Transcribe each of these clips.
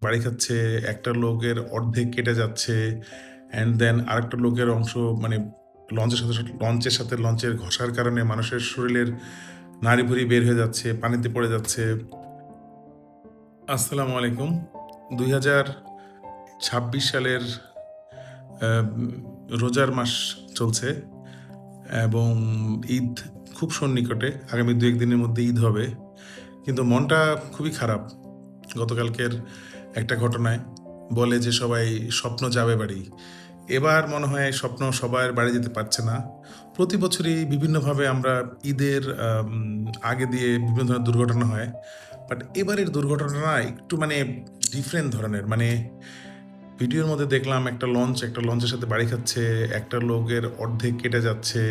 বাড়ি খাচ্ছে, একটা লোকের অর্ধেক কেটে যাচ্ছে অ্যান্ড দেন আরেকটা লোকের অংশ মানে লঞ্চের ঘষার কারণে মানুষের শরীরের নাড়িভুড়ি বের হয়ে যাচ্ছে, পানিতে পড়ে যাচ্ছে। আসসালামু আলাইকুম। ২০২৬ সালের রোজার মাস চলছে এবং ঈদ খুব সন্নিকটে। আগামী ২-১ দিনের মধ্যে ঈদ হবে। কিন্তু মনটা খুবই খারাপ। গতকালকের একটা ঘটনায় বলে যে সবাই স্বপ্ন যাবে বাড়ি। এবার মনে হয় স্বপ্ন সবার বাড়ি যেতে পারছে না। প্রতি বছরই বিভিন্নভাবে আমরা ঈদের আগে দিয়ে বিভিন্ন ধরনের দুর্ঘটনা হয়। বাট এবারের দুর্ঘটনাটা না একটু মানে ডিফারেন্ট ধরনের। মানে ভিডিওর মধ্যে দেখলাম একটা লঞ্চের সাথে বাড়ি খাচ্ছে, একটা লোকের অর্ধেক কেটে যাচ্ছে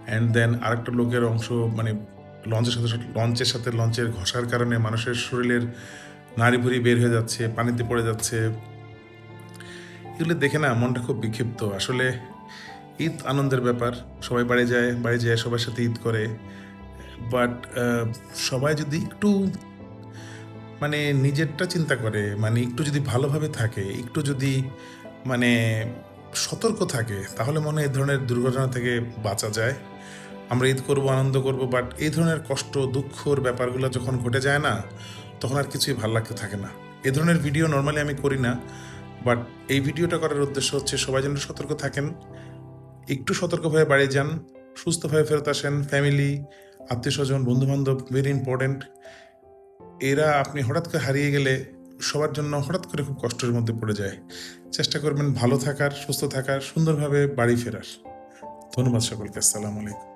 অ্যান্ড দেন আরেকটা লোকের অংশ মানে লঞ্চের ঘষার কারণে মানুষের শরীরের নাড়িভুড়ি বের হয়ে যাচ্ছে, পানিতে পড়ে যাচ্ছে। এগুলো দেখে না মনটা খুব বিক্ষিপ্ত। আসলে ঈদ আনন্দের ব্যাপার। সবাই বাড়ি যায় সবার সাথে ঈদ করে। বাট সবাই যদি একটু মানে নিজেরটা চিন্তা করে, মানে একটু যদি ভালোভাবে থাকে, একটু যদি মানে সতর্ক থাকে, তাহলে মনে হয় এই ধরনের দুর্ঘটনা থেকে বাঁচা যায়। আমরা ঈদ করব, আনন্দ করব, বাট এই ধরনের কষ্ট, দুঃখর ব্যাপারগুলো যখন ঘটে যায় না, তখন আর কিছুই ভাল লাগতে থাকে না। এ ধরনের ভিডিও নরমালি আমি করি না, বাট এই ভিডিওটা করার উদ্দেশ্য হচ্ছে সবাই যেন সতর্ক থাকেন, একটু সতর্কভাবে বাড়ি যান, সুস্থভাবে ফেরত আসেন। ফ্যামিলি, আত্মীয়স্বজন, বন্ধুবান্ধব ভেরি ইম্পর্টেন্ট। এরা আপনি হঠাৎ করে হারিয়ে গেলে সবার জন্য হঠাৎ করে খুব কষ্টের মধ্যে পড়ে যায়। চেষ্টা করবেন ভালো থাকার, সুস্থ থাকার, সুন্দরভাবে বাড়ি ফেরার। ধন্যবাদ সকলকে। আসসালামু আলাইকুম।